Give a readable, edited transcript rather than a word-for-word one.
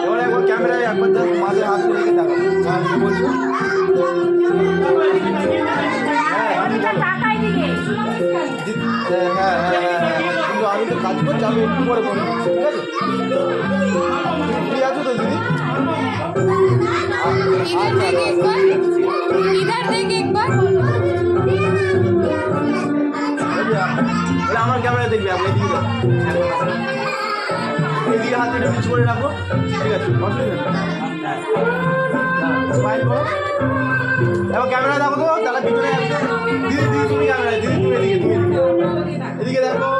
এবার একবার ক্যামেরায় একবার মাঝে হাত রেখে দেখো বলছো কিন্তু আমি তো কাজ করছি আমি একটু পরে বলবো ঠিক আছে ঠিক আছো তো দিদি আমার ক্যামেরা দেখবি আপনি এদিকে হাত একটু কিছু করে রাখো ঠিক আছে অসুবিধা হ্যাঁ স্মাইল করো এবার ক্যামেরা দেখো তো তারা পিছনে আসবে দিদি দিদি তুমি ক্যামেরা দিদি তুমি এদিকে এদিকে দেখো